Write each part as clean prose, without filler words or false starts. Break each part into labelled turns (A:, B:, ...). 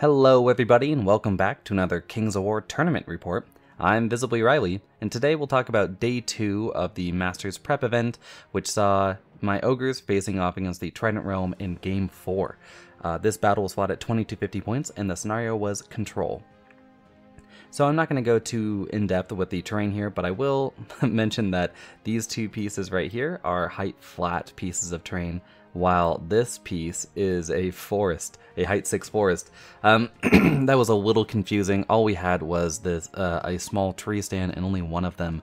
A: Hello everybody and welcome back to another Kings of War tournament report. I'm Visibly Riley, and today we'll talk about Day 2 of the Masters Prep event, which saw my Ogres facing off against the Trident Realm in Game 4. This battle was fought at 2250 points, and the scenario was Control. So I'm not going to go too in-depth with the terrain here, but I will mention that these two pieces right here are height flat pieces of terrain, while this piece is a forest, a height 6 forest. That was a little confusing. All we had was this a small tree stand and only one of them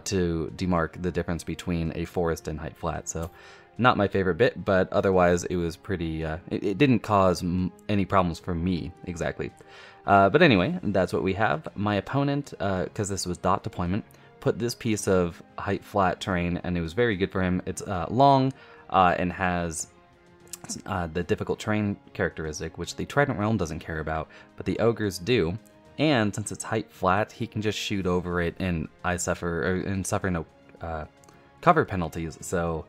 A: to demark the difference between a forest and height flat. So not my favorite bit, but otherwise it was pretty, it didn't cause any problems for me exactly. But anyway, that's what we have. My opponent, because this was dot deployment, put this piece of height flat terrain, and it was very good for him. It's long and has the difficult terrain characteristic, which the Trident Realm doesn't care about, but the Ogres do. And since it's height flat, he can just shoot over it, and suffer no cover penalties. So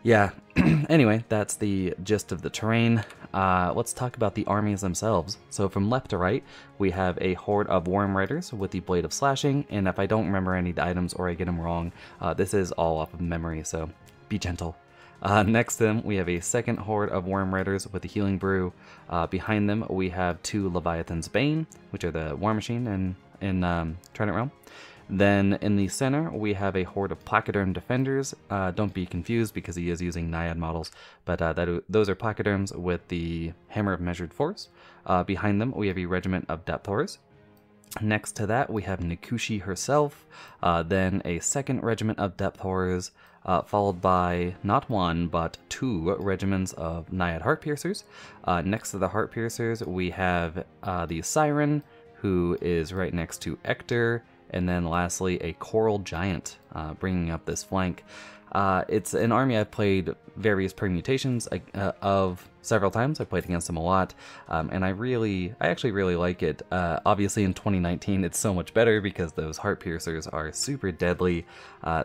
A: yeah, anyway, that's the gist of the terrain. Let's talk about the armies themselves. So from left to right, we have a horde of Worm Riders with the Blade of Slashing, and if I don't remember any of the items or I get them wrong, this is all off of memory, so be gentle. Next to them, we have a second horde of Worm Riders with the Healing Brew. Behind them, we have two Leviathan's Bane, which are the War Machine in Trident Realm. Then in the center, we have a horde of Placoderm Defenders. Don't be confused because he is using Naiad models, but those are Placoderms with the Hammer of Measured Force. Behind them, we have a regiment of Depth Horrors. Next to that, we have Nikushi herself, then a second regiment of Depth Horrors, followed by not one, but two regiments of Naiad Heart Piercers. Next to the Heart Piercers, we have the Siren, who is right next to Ector, and then lastly, a Coral Giant, bringing up this flank. It's an army I've played various permutations of several times. I played against them a lot, and I actually really like it. Obviously in 2019 it's so much better because those Heart Piercers are super deadly,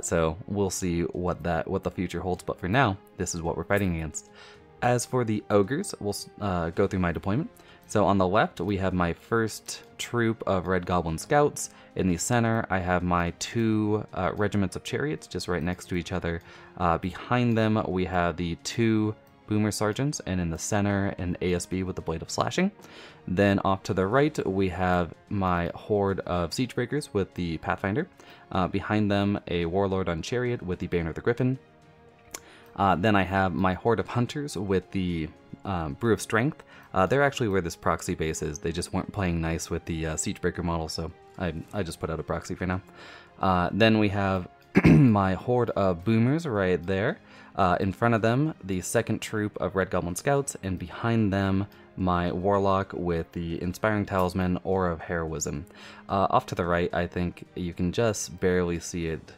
A: so we'll see what the future holds, but for now, this is what we're fighting against. As for the Ogres, we'll go through my deployment. So on the left, we have my first troop of Red Goblin Scouts. In the center, I have my two regiments of Chariots just right next to each other. Behind them, we have the two Boomer Sergeants, and in the center, an ASB with the Blade of Slashing. Then off to the right, we have my horde of Siegebreakers with the Pathfinder. Behind them, a Warlord on Chariot with the Banner of the Griffin. Then I have my horde of Hunters with the Brew of Strength. They're actually where this proxy base is. They just weren't playing nice with the Siegebreaker model, so I just put out a proxy for now. Then we have my horde of Boomers right there. In front of them, the second troop of Red Goblin Scouts, and behind them, my Warlock with the Inspiring Talisman, Aura of Heroism. Off to the right, I think you can just barely see it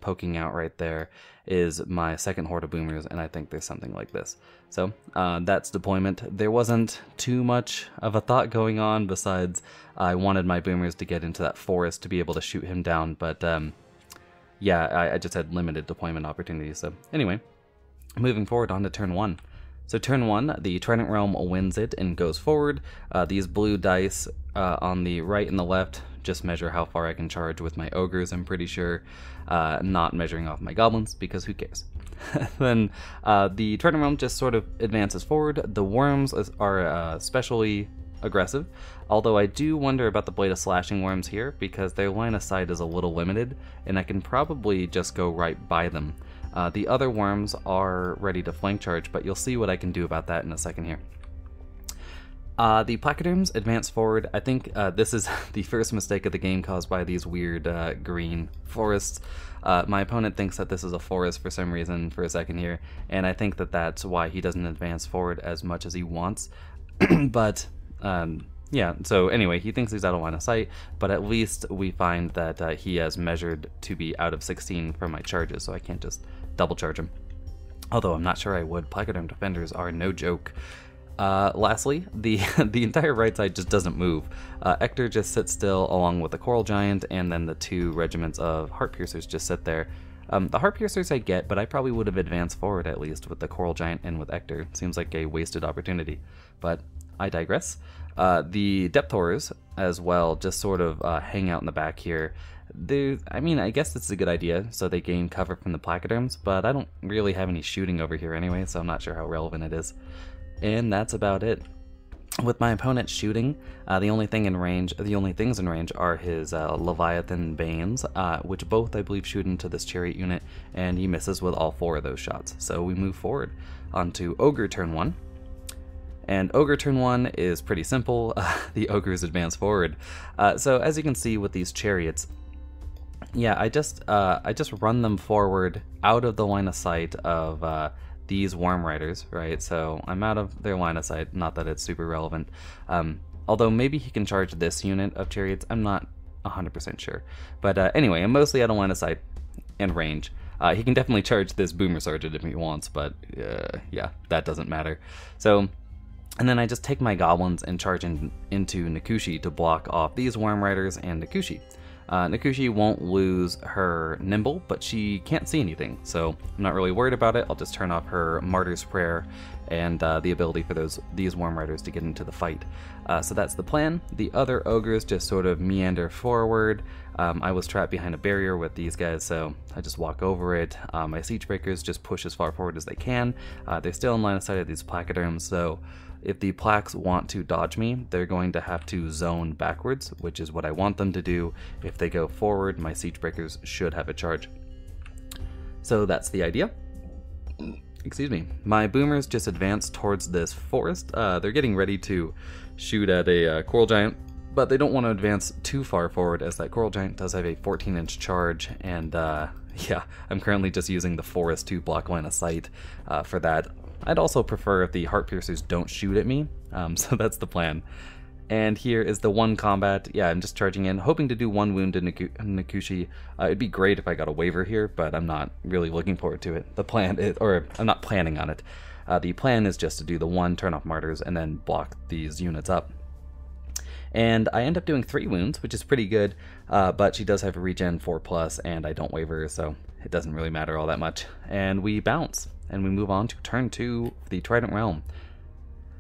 A: poking out right there, is my second horde of Boomers, and I think there's something like this. So that's deployment. There wasn't too much of a thought going on besides I wanted my Boomers to get into that forest to be able to shoot him down, but yeah, I just had limited deployment opportunities. So anyway, moving forward on to turn 1. So turn 1, the Trident Realm wins it and goes forward. These blue dice on the right and the left just measure how far I can charge with my Ogres, I'm pretty sure. Not measuring off my Goblins, because who cares? Then the Trident Realm just sort of advances forward. The Worms are especially aggressive, although I do wonder about the Blade of Slashing Worms here, because their line of sight is a little limited, and I can probably just go right by them. The other Worms are ready to flank charge, but you'll see what I can do about that in a second here. The Placoderms advance forward. I think this is the first mistake of the game caused by these weird green forests. My opponent thinks that this is a forest for some reason for a second here, and I think that that's why he doesn't advance forward as much as he wants. But yeah, so anyway, he thinks he's out of line of sight, but at least we find that he has measured to be out of 16 from my charges, so I can't just double charge him. Although I'm not sure I would. Placoderm Defenders are no joke. Lastly, the entire right side just doesn't move. Ector just sits still along with the Coral Giant, and then the two regiments of Heart Piercers just sit there. The Heart Piercers I get, but I probably would have advanced forward at least with the Coral Giant and with Ector. Seems like a wasted opportunity, but I digress. The depth horrors as well just sort of hang out in the back here. I mean, I guess this is a good idea, so they gain cover from the placoderms, but I don't really have any shooting over here anyway, so I'm not sure how relevant it is. And that's about it. With my opponent shooting, the only things in range are his Leviathan Banes, which both I believe shoot into this chariot unit, and he misses with all 4 of those shots. So we move forward onto Ogre turn 1. And Ogre turn 1 is pretty simple. The Ogres advance forward. So as you can see with these chariots, yeah, I just run them forward out of the line of sight of these Worm Riders, right? So I'm out of their line of sight, not that it's super relevant. Although maybe he can charge this unit of chariots, I'm not 100% sure. But anyway, I'm mostly out of line of sight and range. He can definitely charge this Boomer Sergeant if he wants, but yeah, that doesn't matter. So, and then I just take my Goblins and charge into Nikushi to block off these Worm Riders and Nikushi. Nikushi won't lose her Nimble, but she can't see anything, so I'm not really worried about it. I'll just turn off her Martyr's Prayer and the ability for these Worm Riders to get into the fight. So that's the plan. The other Ogres just sort of meander forward. I was trapped behind a barrier with these guys, so I just walk over it. My Siege Breakers just push as far forward as they can. They're still in line of sight of these placoderms, so if the plaques want to dodge me, they're going to have to zone backwards, which is what I want them to do. If they go forward, my Siege Breakers should have a charge. So that's the idea. Excuse me. My Boomers just advance towards this forest. They're getting ready to shoot at a Coral Giant, but they don't want to advance too far forward, as that Coral Giant does have a 14-inch charge, and yeah, I'm currently just using the forest to block line of sight for that. I'd also prefer if the Heart Piercers don't shoot at me, so that's the plan. And here is the one combat. Yeah, I'm just charging in, hoping to do 1 wound to Nikushi. It'd be great if I got a waiver here, but I'm not really looking forward to it. The plan is, or I'm not planning on it. The plan is just to do the 1, turn off Martyrs, and then block these units up. And I end up doing 3 wounds, which is pretty good, but she does have a regen 4+, and I don't waiver, so it doesn't really matter all that much. And we bounce, and we move on to turn 2, the Trident Realm.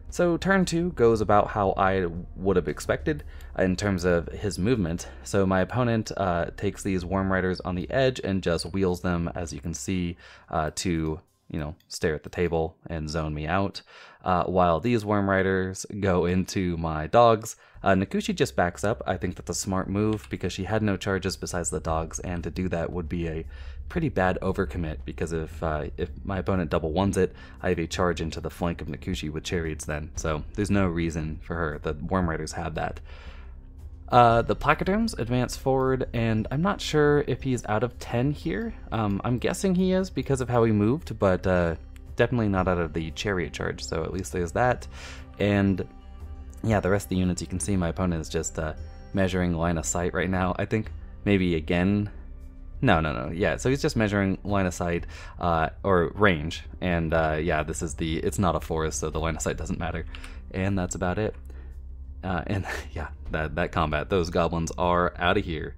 A: So turn 2 goes about how I would have expected in terms of his movement. So my opponent takes these Worm Riders on the edge and just wheels them, as you can see, to, you know, stare at the table and zone me out. While these Worm Riders go into my dogs. Nikushi just backs up. I think that's a smart move because she had no charges besides the dogs, and to do that would be a pretty bad overcommit, because if my opponent double ones it, I have a charge into the flank of Nikushi with chariots then, so there's no reason for her. The Worm Riders have that. The Placoderms advance forward, and I'm not sure if he's out of 10 here. I'm guessing he is because of how he moved, but definitely not out of the chariot charge, so at least there's that. And yeah, the rest of the units, you can see my opponent is just measuring line of sight right now. I think maybe again... No. Yeah, so he's just measuring line of sight, or range, and yeah, this is it's not a forest, so the line of sight doesn't matter. And that's about it. And yeah, that combat, those goblins are out of here.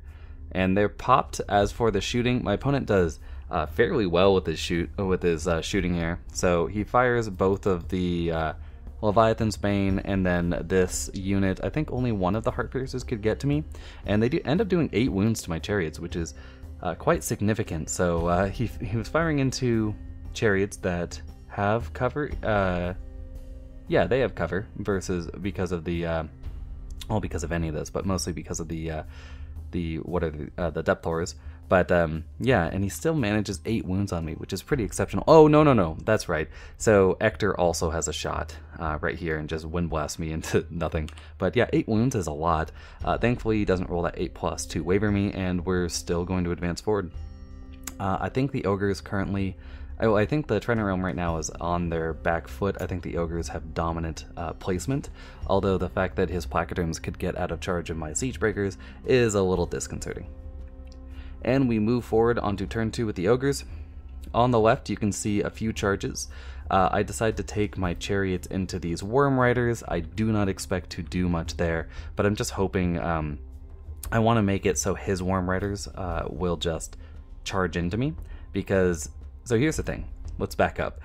A: And they're popped. As for the shooting, my opponent does fairly well with his shooting here. So he fires both of the Leviathan's Bane, and then this unit, I think only one of the Heart Piercers could get to me, and they end up doing 8 wounds to my chariots, which is quite significant. So he was firing into chariots that have cover. Yeah, they have cover, versus because of the well, because of any of this, but mostly because of the depth horrors. But yeah, and he still manages 8 wounds on me, which is pretty exceptional. Oh, no, that's right. So Ector also has a shot right here and just wind blasts me into nothing. But yeah, 8 wounds is a lot. Thankfully, he doesn't roll that 8+ to waiver me, and we're still going to advance forward. I think the Ogres currently... Oh, I think the Trident Realm right now is on their back foot. I think the Ogres have dominant placement, although the fact that his Placoderms could get out of charge of my Siege Breakers is a little disconcerting. And we move forward onto turn 2 with the Ogres. On the left, you can see a few charges. I decide to take my chariots into these Worm Riders. I do not expect to do much there, but I'm just hoping... I want to make it so his Worm Riders will just charge into me, because... So here's the thing. let's back up.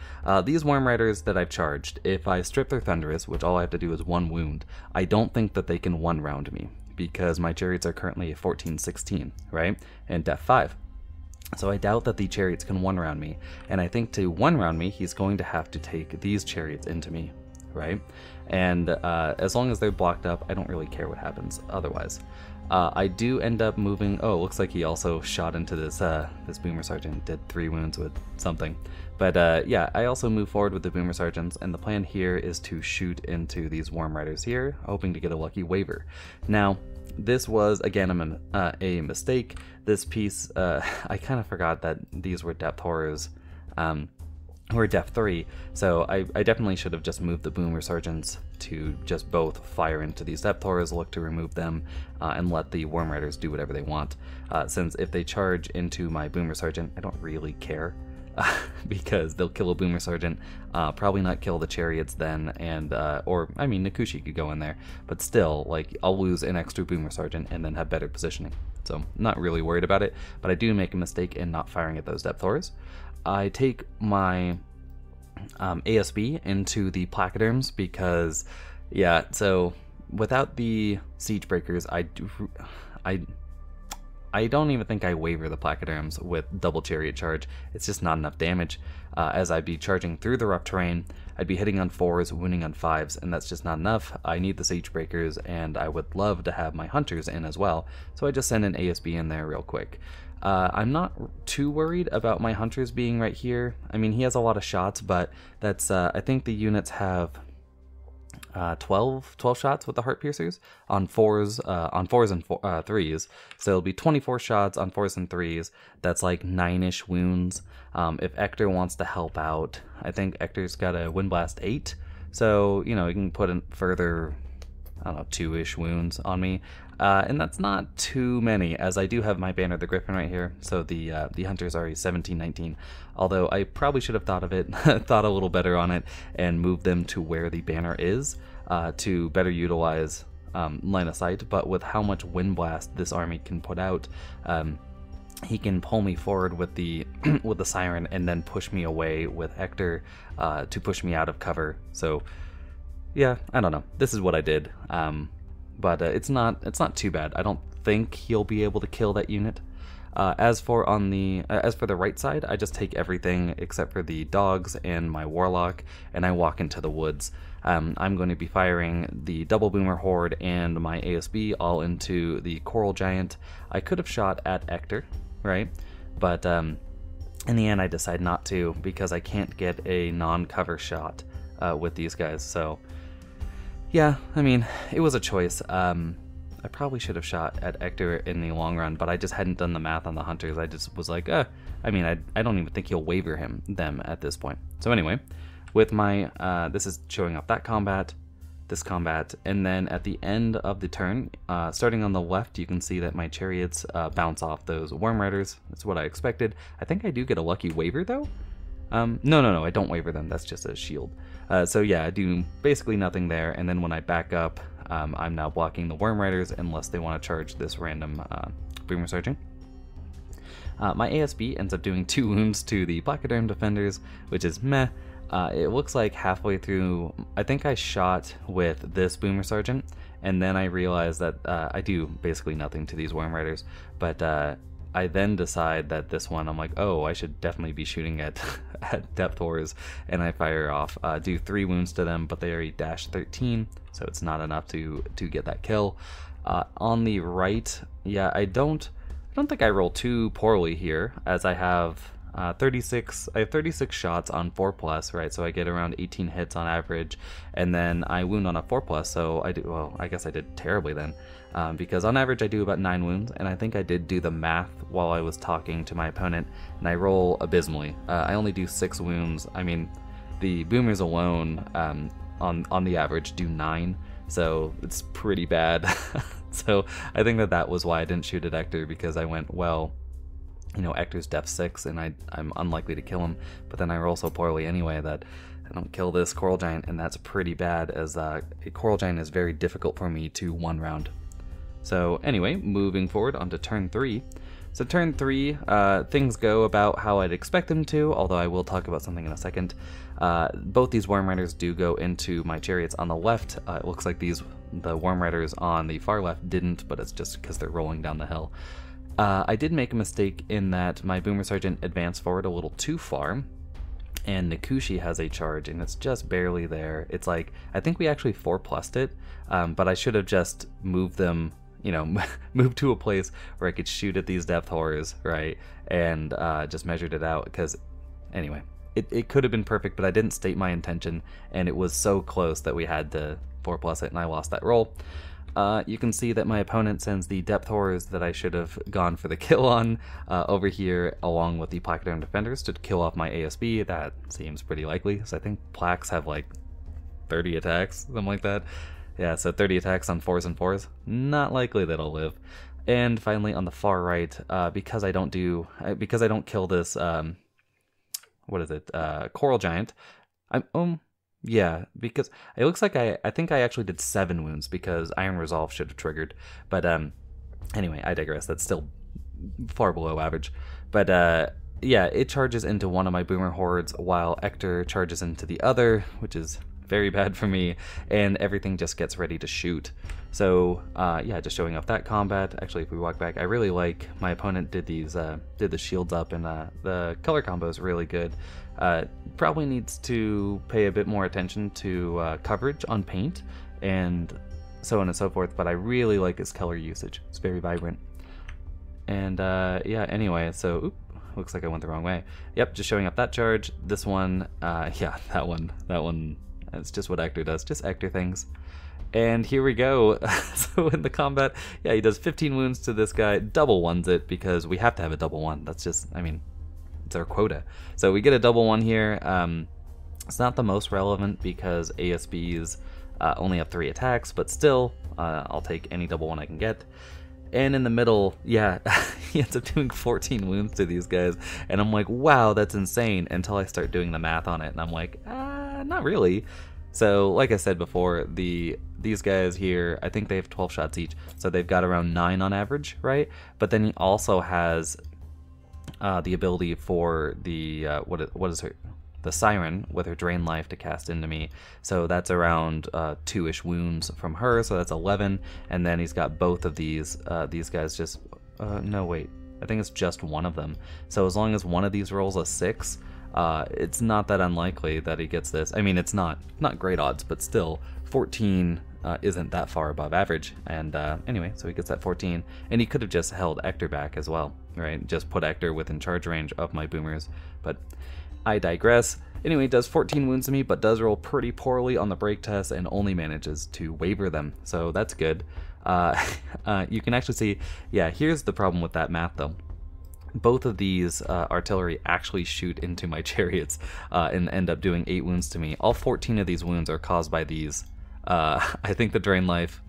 A: These Worm Riders that I've charged, if I strip their Thunderous, which all I have to do is 1 wound, I don't think that they can 1-round me, because my chariots are currently 14-16, right? And def 5. So I doubt that the chariots can 1-round me, and I think to 1-round me, he's going to have to take these chariots into me, right? And as long as they're blocked up, I don't really care what happens otherwise. I do end up moving. Oh, looks like he also shot into this this Boomer Sergeant, did 3 wounds with something. But yeah, I also move forward with the Boomer Sergeants, and the plan here is to shoot into these Worm Riders here, hoping to get a lucky waiver. Now, this was, again, a mistake. This piece, I kind of forgot that these were Depth Horrors, or def 3, so I definitely should have just moved the Boomer Sergeants to just both fire into these Depth Horrors, look to remove them, and let the Worm Riders do whatever they want. Since if they charge into my Boomer Sergeant, I don't really care, because they'll kill a Boomer Sergeant, probably not kill the chariots then, and or I mean Nakushi could go in there, but still, like, I'll lose an extra Boomer Sergeant and then have better positioning. So not really worried about it, but I do make a mistake in not firing at those Depth Horrors. I take my ASB into the Placoderms because, yeah, so without the Siege Breakers, I don't even think I waver the Placoderms with double Chariot Charge. It's just not enough damage, as I'd be charging through the rough terrain, I'd be hitting on 4s, wounding on 5s, and that's just not enough. I need the Siege Breakers, and I would love to have my Hunters in as well, so I just send an ASB in there real quick. I'm not too worried about my Hunters being right here. I mean, he has a lot of shots, but that's, I think the units have 12 shots with the Heart Piercers on 4s and 3s. So it'll be 24 shots on 4s and 3s. That's like 9-ish wounds. If Ector wants to help out, I think Ector's got a Wind Blast 8. So, you know, you can put in further, I don't know, 2-ish wounds on me. And that's not too many, as I do have my Banner the Griffin right here, so the Hunters are a 17-19, although I probably should have thought of it, thought a little better on it, and moved them to where the banner is, to better utilize line of sight. But with how much Wind Blast this army can put out, he can pull me forward with the with the Siren, and then push me away with Hector to push me out of cover. So yeah, I don't know, this is what I did. But it's not too bad. I don't think he'll be able to kill that unit. As for the right side, I just take everything except for the dogs and my Warlock, and I walk into the woods. I'm going to be firing the Double Boomer Horde and my ASB all into the Coral Giant. I could have shot at Ector, right? But in the end, I decide not to, because I can't get a non-cover shot with these guys. So yeah, I mean, it was a choice. I probably should have shot at Ector in the long run, but I just hadn't done the math on the Hunters. I just was like, I mean, I don't even think he'll waver them at this point. So anyway, with my, this is showing off that combat, this combat, and then at the end of the turn, starting on the left, you can see that my chariots bounce off those Worm Riders. That's what I expected. I think I do get a lucky waver, though. No, I don't waver them. That's just a shield. So yeah, I do basically nothing there, and then when I back up, I'm now blocking the Worm Riders unless they want to charge this random Boomer Sergeant. My ASB ends up doing 2 wounds to the Placoderm Defenders, which is meh. It looks like halfway through, I think I shot with this Boomer Sergeant, and then I realized that I do basically nothing to these Worm Riders, but I then decide that this one, I'm like, oh, I should definitely be shooting at Depth Horrors, and I fire off, do 3 wounds to them, but they are a -13, so it's not enough to get that kill. On the right, yeah, I don't think I roll too poorly here, as I have 36 shots on 4+, right? So I get around 18 hits on average, and then I wound on a 4+, so I guess I did terribly then, because on average I do about 9 wounds, and I think I did do the math while I was talking to my opponent, and I roll abysmally. I only do 6 wounds. I mean, the boomers alone, on the average, do 9, so it's pretty bad. So I think that was why I didn't shoot at Ector, because I went, well, you know, Ector's def 6, and I'm unlikely to kill him, but then I roll so poorly anyway that I don't kill this Coral Giant, and that's pretty bad, as a Coral Giant is very difficult for me to 1-round. So anyway, moving forward onto turn 3. So turn 3, things go about how I'd expect them to, although I will talk about something in a second. Both these Worm Riders do go into my chariots on the left. It looks like the Worm Riders on the far left didn't, but it's just because they're rolling down the hill. I did make a mistake in that my Boomer Sergeant advanced forward a little too far, and Nikushi has a charge, and it's just barely there. It's like, I think we actually 4+'d it, but I should have just moved them, you know, moved to a place where I could shoot at these depth horrors, right, and just measured it out, because, anyway, it could have been perfect, but I didn't state my intention, and it was so close that we had to 4+ it, and I lost that roll. You can see that my opponent sends the depth horrors that I should have gone for the kill on over here, along with the Placoderm Defenders to kill off my ASB. That seems pretty likely, so I think Plaques have like 30 attacks, something like that. Yeah, so 30 attacks on 4s and 4s. Not likely that I'll live. And finally, on the far right, because I don't kill this, what is it, Coral Giant, yeah, because it looks like I think I actually did 7 wounds because Iron Resolve should have triggered. But anyway, I digress. That's still far below average. But yeah, it charges into one of my Boomer Hordes while Ector charges into the other, which is very bad for me, and everything just gets ready to shoot. So yeah, just showing off that combat. Actually, if we walk back, I really like my opponent did the shields up, and the color combo is really good. Probably needs to pay a bit more attention to coverage on paint and so on and so forth, but I really like his color usage. It's very vibrant. And yeah, anyway, so looks like I went the wrong way. Yep, just showing up that charge. This one, yeah, that one, it's just what Ector does, just Ector things. And here we go. So in the combat, yeah, he does 15 wounds to this guy, double ones it, because we have to have a double one. That's just, I mean, it's our quota. So we get a double one here. It's not the most relevant because ASBs only have 3 attacks, but still, I'll take any double one I can get. And in the middle, yeah, he ends up doing 14 wounds to these guys, and I'm like, wow, that's insane, until I start doing the math on it, and I'm like, not really. So, like I said before, these guys here, I think they have 12 shots each, so they've got around 9 on average, right? But then he also has the ability for the what is her, the Siren with her Drain Life to cast into me, so that's around 2-ish wounds from her, so that's 11. And then he's got both of these guys just no, wait, I think it's just one of them. So as long as one of these rolls a 6, it's not that unlikely that he gets this. I mean, it's not great odds, but still 14 isn't that far above average. And anyway, so he gets that 14, and he could have just held Ector back as well, right? Just put Ector within charge range of my boomers, but I digress. Anyway, does 14 wounds to me, but does roll pretty poorly on the break test and only manages to waver them, so that's good. You can actually see, yeah, here's the problem with that math though. Both of these artillery actually shoot into my chariots and end up doing 8 wounds to me. All 14 of these wounds are caused by these. I think the Drain Life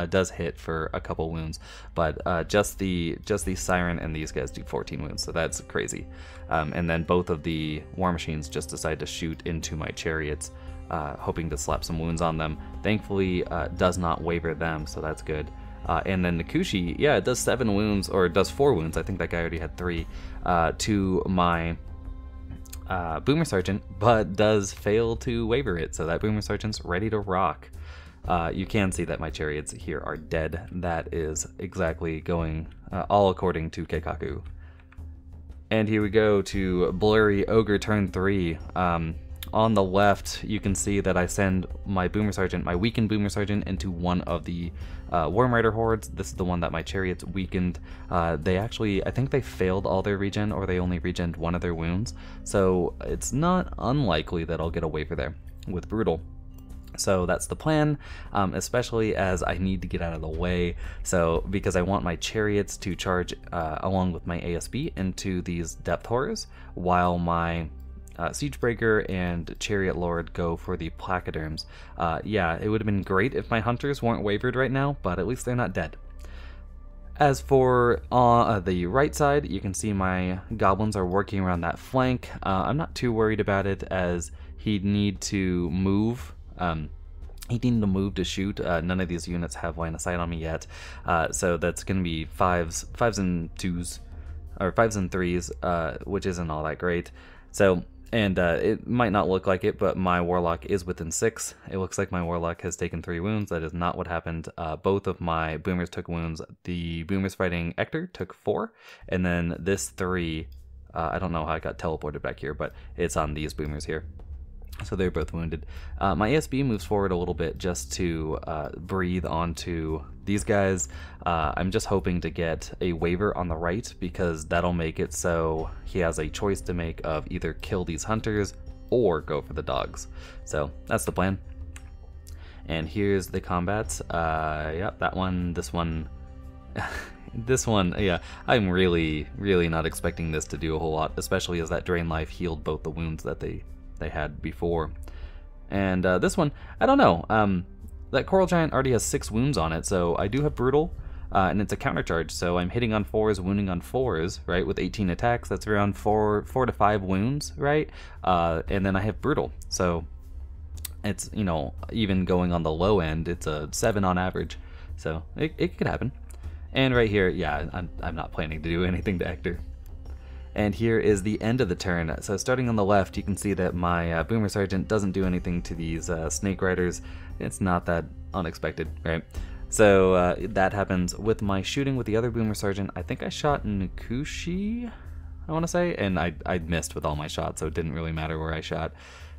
A: does hit for a couple wounds, but just the Siren and these guys do 14 wounds, so that's crazy. And then both of the War Machines just decide to shoot into my chariots, hoping to slap some wounds on them. Thankfully, does not waver them, so that's good. And then Nikushi, yeah, it does 7 wounds, or it does 4 wounds, I think that guy already had 3, to my Boomer Sergeant, but does fail to waver it, so that Boomer Sergeant's ready to rock. You can see that my chariots here are dead. That is exactly going all according to Keikaku. And here we go to Blurry Ogre turn 3. On the left, you can see that I send my Boomer Sergeant, my weakened Boomer Sergeant, into one of the Worm Rider hordes. This is the one that my chariots weakened. They actually, I think they failed all their regen, or they only regened one of their wounds. So it's not unlikely that I'll get a waver there with Brutal. So that's the plan, especially as I need to get out of the way. So because I want my chariots to charge along with my ASB into these depth horrors, while my Siegebreaker and Chariot Lord go for the Placoderms. Yeah, it would have been great if my hunters weren't wavered right now, but at least they're not dead. As for the right side, you can see my goblins are working around that flank. I'm not too worried about it, as he'd need to move He needed to move to shoot. None of these units have line of sight on me yet, so that's going to be fives and twos, or fives and threes, which isn't all that great. So, and it might not look like it, but my warlock is within 6. It looks like my warlock has taken 3 wounds. That is not what happened. Both of my boomers took wounds. The boomers fighting Ector took 4, and then this 3. I don't know how I got teleported back here, but it's on these boomers here. So they're both wounded. My ASB moves forward a little bit just to breathe onto these guys. I'm just hoping to get a waiver on the right, because that'll make it so he has a choice to make of either kill these hunters or go for the dogs. So that's the plan. And here's the combats. Yep, that one, this one, this one, yeah, I'm really not expecting this to do a whole lot, especially as that Drain Life healed both the wounds that they had before. And this one, I don't know. That Coral Giant already has 6 wounds on it, so I do have Brutal, and it's a counter charge, so I'm hitting on 4s, wounding on 4s, right? With 18 attacks, that's around 4 to 5 wounds, right? And then I have Brutal, so it's, you know, even going on the low end, it's a 7 on average, so it could happen. And right here, yeah, I'm not planning to do anything to Ector. And here is the end of the turn. So starting on the left, you can see that my Boomer Sergeant doesn't do anything to these Snake Riders. It's not that unexpected, right? So that happens with my shooting with the other Boomer Sergeant. I think I shot Nkushi, I want to say, and I missed with all my shots, so it didn't really matter where I shot.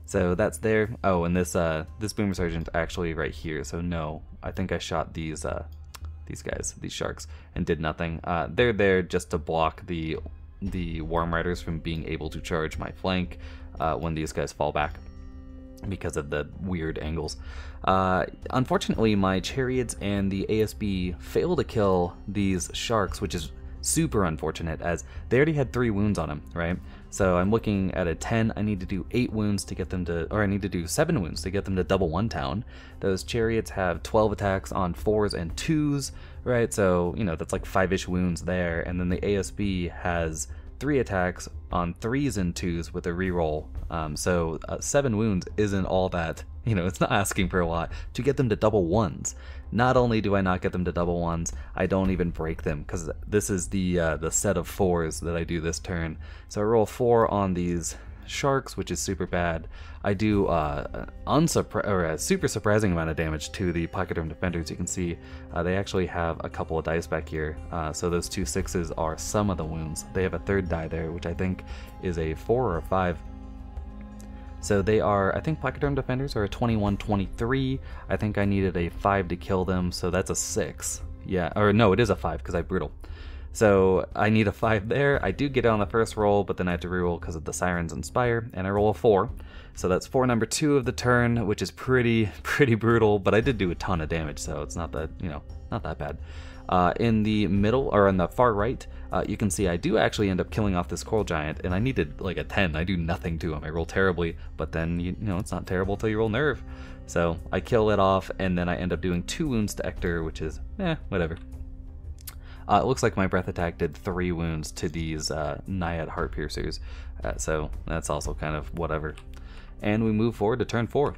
A: So that's there. Oh, and this Boomer Sergeant actually right here. So no, I think I shot these guys, these sharks, and did nothing. They're there just to block the Worm Riders from being able to charge my flank when these guys fall back because of the weird angles. Unfortunately, my Chariots and the ASB fail to kill these sharks, which is super unfortunate, as they already had 3 wounds on them, right? So I'm looking at a 10. I need to do 8 wounds to get them to, or I need to do 7 wounds to get them to double 1 town. Those Chariots have 12 attacks on 4s and 2s, right? So, you know, that's like 5-ish wounds there. And then the ASB has 3 attacks on 3s and 2s with a reroll. So 7 wounds isn't all that, you know, it's not asking for a lot to get them to double 1s. Not only do I not get them to double 1s, I don't even break them, because this is the set of 4s that I do this turn. So I roll 4 on these sharks, which is super bad. I do a super surprising amount of damage to the Placoderm Defenders. You can see they actually have a couple of dice back here. So those 2 6s are some of the wounds. They have a 3rd die there, which I think is a 4 or a 5. So they are, I think Placoderm Defenders are a 21-23. I think I needed a 5 to kill them, so that's a 6. Yeah, or no, it is a 5 because I Brutal. So I need a 5 there. I do get it on the first roll, but then I have to reroll because of the Siren's Inspire, and I roll a 4. So that's 4 number 2 of the turn, which is pretty brutal, but I did do a ton of damage, so it's not that, you know, not that bad. In the middle, or on the far right, you can see I do actually end up killing off this Coral Giant, and I needed like a 10. I do nothing to him. I roll terribly, but then, you know, it's not terrible till you roll Nerve. So I kill it off, and then I end up doing 2 wounds to Ector, which is, whatever. It looks like my Breath Attack did 3 wounds to these Naiad Heart Piercers, so that's also kind of whatever. And we move forward to turn 4.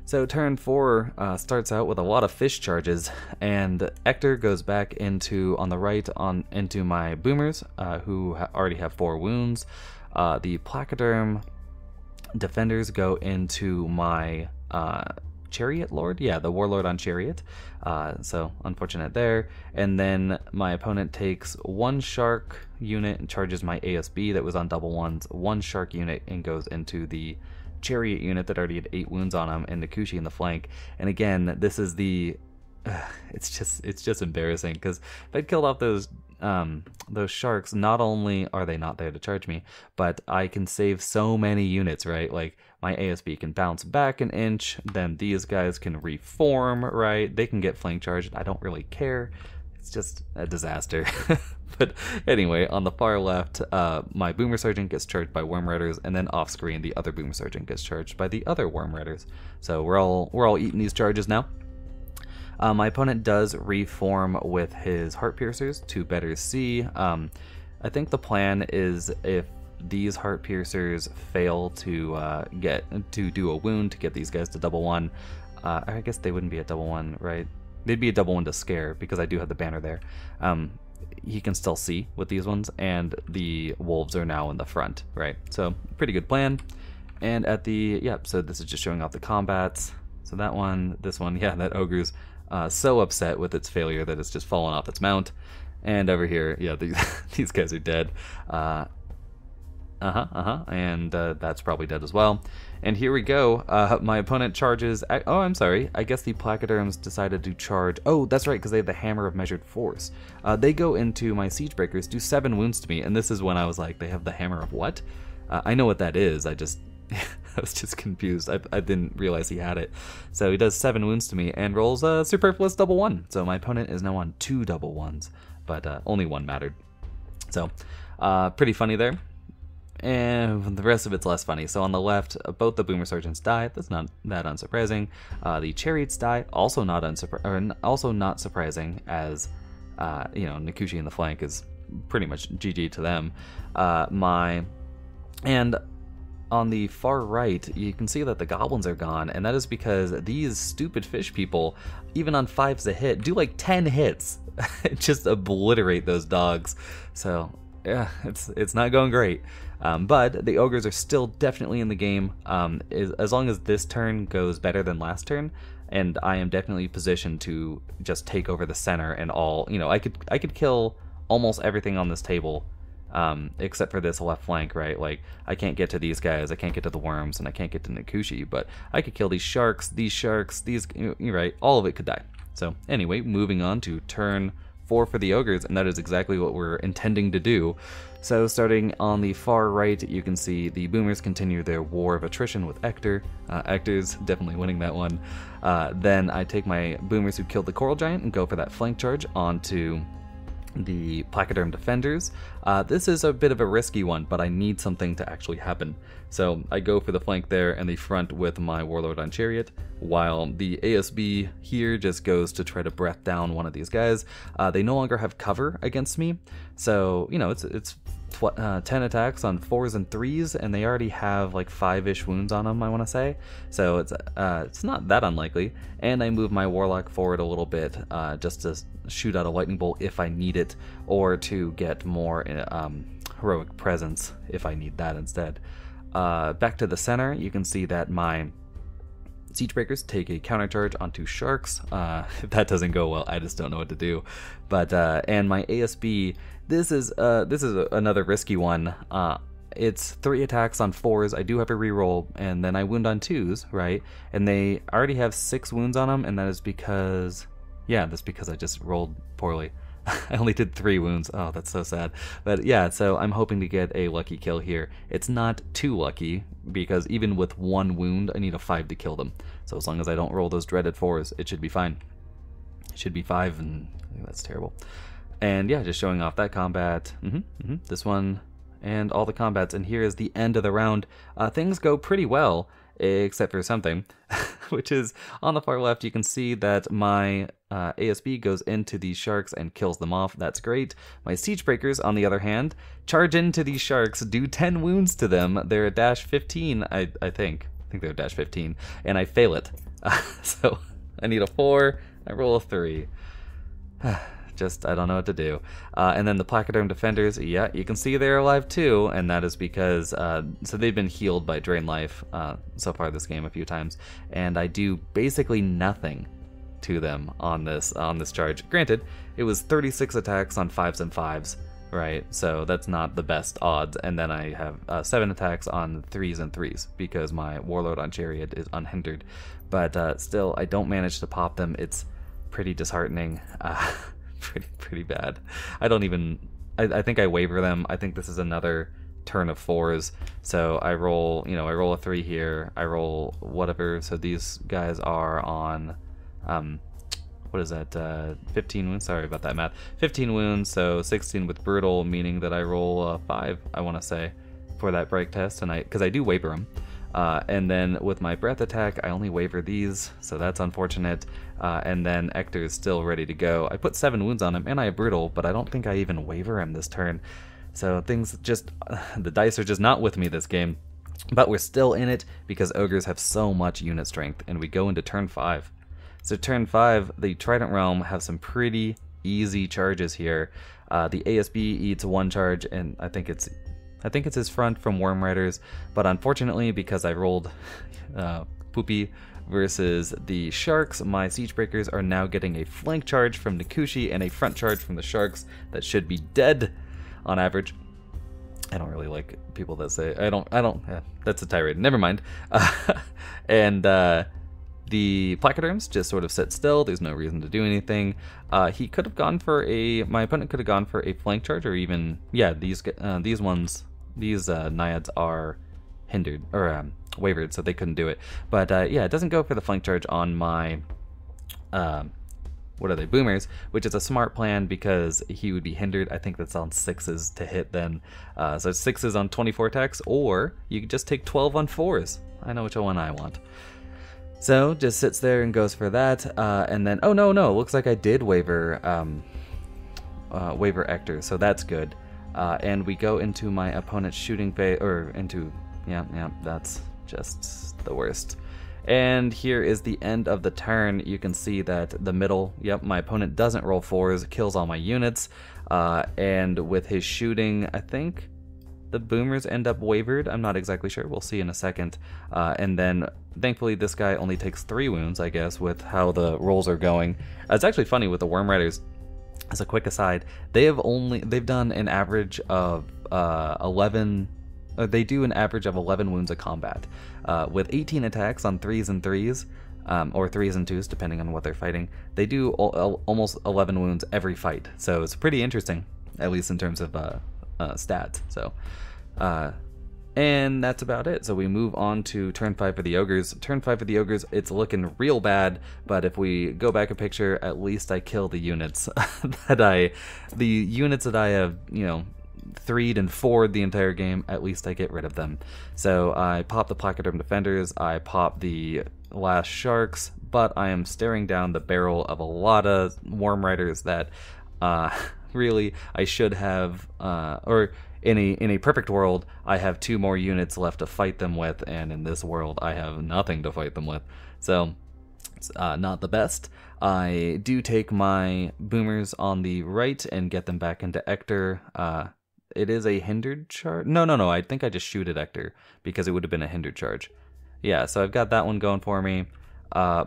A: So turn 4 starts out with a lot of fish charges, and Ector goes back into, on the right, into my boomers, who already have 4 wounds. The Placoderm Defenders go into my Chariot Lord, yeah, the Warlord on Chariot, so unfortunate there. And then my opponent takes 1 shark unit and charges my ASB that was on double 1s, 1 shark unit, and goes into the Chariot unit that already had 8 wounds on him, and Nkushi in the flank. And again, this is the it's just embarrassing, because if I'd killed off those sharks, not only are they not there to charge me, but I can save so many units, right? Like my ASB can bounce back an inch, then these guys can reform, right? They can get flank charged. I don't really care. It's just a disaster. But anyway, on the far left, my Boomer Sergeant gets charged by Worm Riders, and then off screen, the other Boomer Sergeant gets charged by the other Worm Riders. So we're all eating these charges now. My opponent does reform with his Heart Piercers to better see. I think the plan is, if these Heart Piercers fail to do a wound to get these guys to double 1, I guess they wouldn't be a double one, right? They'd be a double one to scare because I do have the banner there. He can still see with these ones, and the wolves are now in the front, right? So pretty good plan. And at the, so this is just showing off the combats. So that one, this one, that ogre's so upset with its failure that it's just fallen off its mount. And over here, these guys are dead. And that's probably dead as well. And here we go. My opponent charges. Oh, I'm sorry. I guess the placoderms decided to charge. Oh, that's right, because they have the hammer of measured force. They go into my siege breakers, do 7 wounds to me, and this is when I was like, they have the hammer of what? I know what that is. I was just confused. I didn't realize he had it. So he does 7 wounds to me and rolls a superfluous double 1. So my opponent is now on 2 double 1s, but only 1 mattered. So pretty funny there. And the rest of it's less funny. So on the left, both the boomer sergeants die. That's not that unsurprising. The chariots die. Also not surprising, as Nikushi in the flank is pretty much GG to them. And on the far right, you can see that the goblins are gone, and that is because these stupid fish people, even on 5s a hit, do like 10 hits. Just obliterate those dogs. So yeah, it's not going great. But the ogres are still definitely in the game, as long as this turn goes better than last turn, and I am definitely positioned to just take over the center and all. I could kill almost everything on this table, except for this left flank, right? Like, I can't get to these guys, I can't get to the worms, and I can't get to Nikushi, but I could kill these sharks, these, right? All of it could die. So anyway, moving on to turn 4 for the ogres, and that is exactly what we're intending to do. So starting on the far right, you can see the boomers continue their war of attrition with Ector. Ector's definitely winning that one. Then I take my boomers who killed the coral giant and go for that flank charge onto the placoderm defenders. This is a bit of a risky one, but I need something to actually happen. So I go for the flank there and the front with my warlord on chariot, while the ASB here just goes to try to breath down one of these guys. They no longer have cover against me, so it's 10 attacks on 4s and 3s, and they already have like 5-ish wounds on them, I want to say. So it's not that unlikely. And I move my warlock forward a little bit, just to shoot out a lightning bolt if I need it, or to get more heroic presence if I need that instead. Back to the center, you can see that my siege breakers take a counter charge onto sharks. If that doesn't go well, I just don't know what to do. But and my ASB, this is another risky one. It's 3 attacks on 4s. I do have a reroll, and then I wound on 2s, right? And they already have 6 wounds on them, and that is because, that's because I just rolled poorly. I only did 3 wounds. Oh, that's so sad. But yeah, so I'm hoping to get a lucky kill here. It's not too lucky, because even with 1 wound, I need a 5 to kill them. So as long as I don't roll those dreaded 4s, it should be fine. It should be 5, and that's terrible. And yeah, just showing off that combat. This one, and all the combats. And here is the end of the round. Things go pretty well, except for something, which is on the far left. You can see that my ASB goes into these sharks and kills them off. That's great. My siege breakers, on the other hand, charge into these sharks, do 10 wounds to them. They're a dash 15, I think. I think they're a dash 15, and I fail it. So I need a 4. I roll a 3. I don't know what to do. And then the placoderm defenders, you can see they're alive too, and that is because, so they've been healed by Drain Life so far this game a few times, and I do basically nothing to them on this charge. Granted, it was 36 attacks on 5s and 5s, right? So that's not the best odds, and then I have 7 attacks on 3s and 3s, because my warlord on chariot is unhindered. But still, I don't manage to pop them. It's pretty disheartening. Pretty bad. I think I waver them. I think this is another turn of 4s. So I roll, I roll a 3 here. I roll whatever. So these guys are on, what is that? 15 wounds. Sorry about that math. 15 wounds. So 16 with brutal, meaning that I roll a 5, I want to say, for that break test. And because I do waver them. And then with my breath attack, I only waver these, so that's unfortunate. And then Ector is still ready to go. I put 7 wounds on him, and I have brutal, but I don't think I even waver him this turn. So things just, the dice are just not with me this game. But we're still in it because Ogres have so much unit strength, and we go into turn 5. So turn 5, the Trident Realm have some pretty easy charges here. The ASB eats 1 charge, and I think it's his front from Worm Riders, but unfortunately, because I rolled Poopy versus the Sharks, my Siege Breakers are now getting a flank charge from Nikushi and a front charge from the Sharks that should be dead on average. I don't really like people that say that's a tirade. Never mind. And the Placoderms just sort of sit still. There's no reason to do anything. He could have gone for my opponent could have gone for a flank charge, or even these Naiads are hindered or wavered, so they couldn't do it. But it doesn't go for the flank charge on my Boomers, which is a smart plan because he would be hindered. I think that's on 6s to hit then. So 6s on 24 attacks, or you could just take 12 on 4s. I know which one I want. So just sits there and goes for that, and then, oh no, looks like I did waver Ector, so that's good. And we go into my opponent's shooting phase, or into, that's just the worst. And here is the end of the turn. You can see that the middle, my opponent doesn't roll 4s, kills all my units, and with his shooting, I think the Boomers end up wavered. I'm not exactly sure. We'll see in a second. And then, thankfully, this guy only takes 3 wounds, I guess, with how the rolls are going. It's actually funny with the Worm Riders. As a quick aside, they've done an average of 11. They do an average of 11 wounds a combat, with 18 attacks on 3s and 3s, or 3s and 2s, depending on what they're fighting. They do almost 11 wounds every fight, so it's pretty interesting, at least in terms of stats. So, and that's about it. So we move on to turn 5 for the Ogres. Turn 5 for the Ogres, it's looking real bad, but if we go back a picture, at least I kill the units that I have, 3'd and 4'd the entire game. At least I get rid of them. So I pop the Placoderm Defenders, I pop the last Sharks, but I am staring down the barrel of a lot of Worm Riders that really I should have, or in a perfect world, I have 2 more units left to fight them with, and in this world I have nothing to fight them with. So it's not the best. I do take my Boomers on the right and get them back into Ector. It is a hindered charge. No. I think I just shoot at Ector because it would have been a hindered charge. Yeah, so I've got that one going for me. I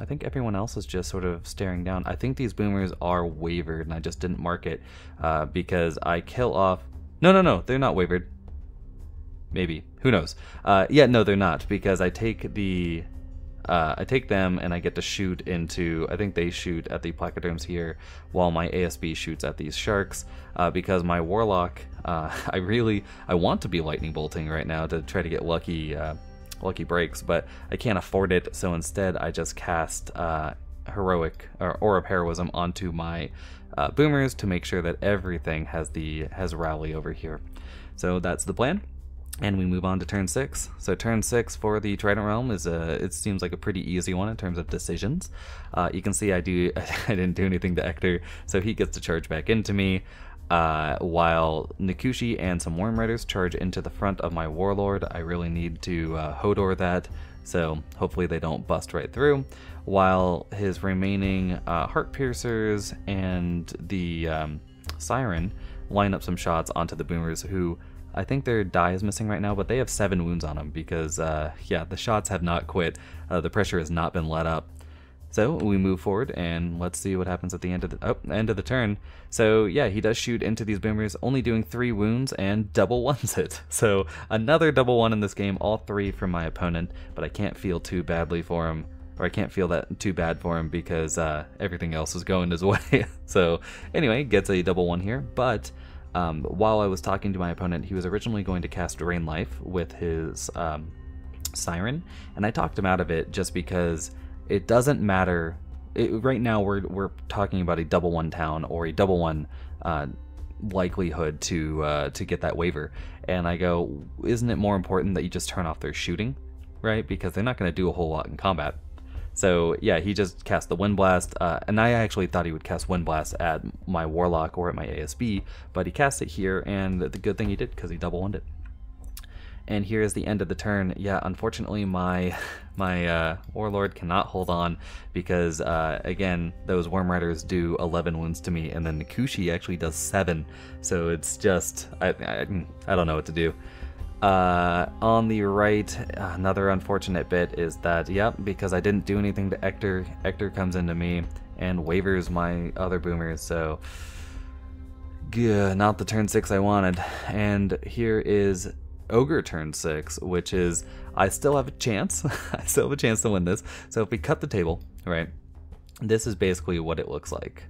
A: think everyone else is just sort of staring down. I think these Boomers are wavered, and I just didn't mark it because I kill off. No, they're not wavered. Maybe, who knows? No, they're not, because I take them and I get to shoot into, I think they shoot at the Placoderms here while my ASB shoots at these Sharks, because my Warlock, I want to be lightning bolting right now to try to get lucky breaks, but I can't afford it, so instead I just cast Heroic or Aura of Heroism onto my Boomers to make sure that everything has rally over here. So that's the plan. And we move on to turn 6. So turn 6 for the Trident Realm is it seems like a pretty easy one in terms of decisions. You can see I didn't do anything to Ector, so he gets to charge back into me, while Nikushi and some Worm Riders charge into the front of my Warlord. I really need to Hodor that, so hopefully they don't bust right through, while his remaining Heart Piercers and the Siren line up some shots onto the Boomers, who I think their die is missing right now, but they have 7 wounds on them because, the shots have not quit. The pressure has not been let up. So we move forward, and let's see what happens at the end of the turn. So yeah, he does shoot into these Boomers, only doing 3 wounds and double ones it. So another double 1 in this game, all 3 from my opponent, but I can't feel too badly for him. Or I can't feel that too bad for him because everything else is going his way. So anyway, gets a double 1 here, but while I was talking to my opponent, he was originally going to cast Drain Life with his Siren, and I talked him out of it just because it doesn't matter. Right now we're talking about a double 1 town or a double 1 likelihood to get that waiver, and I go, isn't it more important that you just turn off their shooting, right? Because they're not going to do a whole lot in combat. So yeah, he just cast the Wind Blast, and I actually thought he would cast Wind Blast at my Warlock or at my ASB, but he cast it here, and the good thing he did, because he double-winded it. And here is the end of the turn. Yeah, unfortunately my Warlord cannot hold on because, again, those Worm Riders do 11 wounds to me, and then Nikushi actually does 7. So it's just, I don't know what to do. On the right, another unfortunate bit is that, yep, because I didn't do anything to Ector, Ector comes into me and wavers my other boomers, so not the turn 6 I wanted. And here is Ogre turn 6, which is, I still have a chance. I still have a chance to win this. So if we cut the table, right, this is basically what it looks like.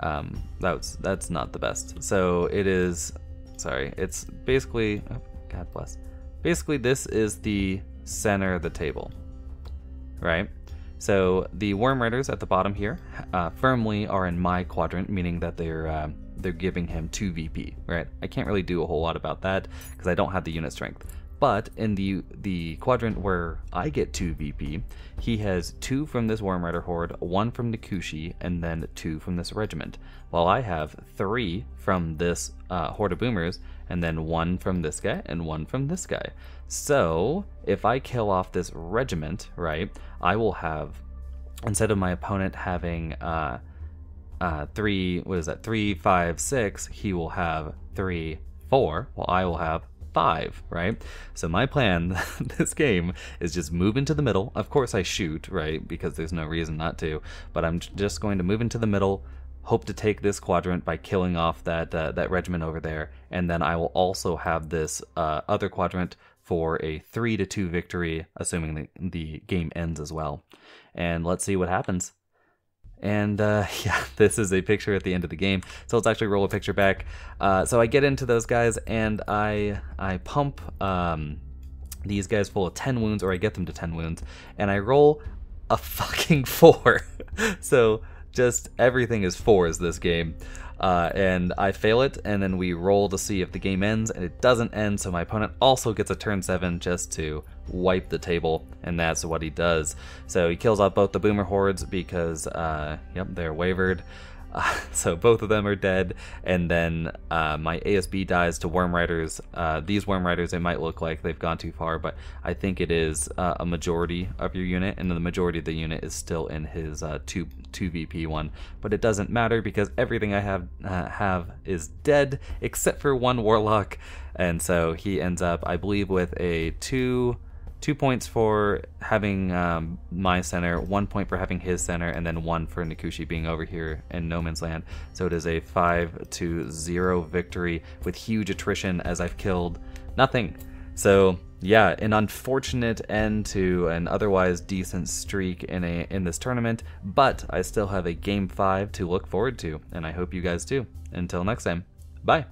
A: That's not the best. So it is, sorry, it's basically, oh, God bless. Basically, this is the center of the table, right? So the Worm Riders at the bottom here firmly are in my quadrant, meaning that they're giving him 2 VP, right? I can't really do a whole lot about that because I don't have the unit strength. But in the quadrant where I get 2 VP, he has 2 from this Worm Rider horde, 1 from Nikushi, and then 2 from this regiment. While I have 3 from this horde of boomers, and then 1 from this guy, and 1 from this guy. So if I kill off this regiment, right, I will have, instead of my opponent having 3, 5, 6, he will have 3, 4, while I will have 5, right? So my plan this game is just move into the middle. Of course I shoot, right, because there's no reason not to, but I'm just going to move into the middle, hope to take this quadrant by killing off that regiment over there, and then I will also have this other quadrant for a 3-2 victory, assuming the game ends as well. And let's see what happens. And yeah, this is a picture at the end of the game. So let's actually roll a picture back. So I get into those guys and I pump these guys full of 10 wounds, or I get them to 10 wounds, and I roll a fucking 4. So just everything is 4s this game. And I fail it, and then we roll to see if the game ends, and it doesn't end, so my opponent also gets a turn 7 just to wipe the table, and that's what he does. So he kills off both the boomer hordes because, yep, they're wavered. So both of them are dead, and then my ASB dies to Worm Riders. These Worm Riders, it might look like they've gone too far, but I think it is a majority of your unit, and the majority of the unit is still in his 2 VP one. But it doesn't matter because everything I have is dead except for 1 Warlock, and so he ends up, I believe, with a 2 points for having my center, 1 point for having his center, and then 1 for Nikushi being over here in no man's land. So it is a 5-0 victory with huge attrition as I've killed nothing. So yeah, an unfortunate end to an otherwise decent streak in this tournament, but I still have a game 5 to look forward to, and I hope you guys do. Until next time, bye.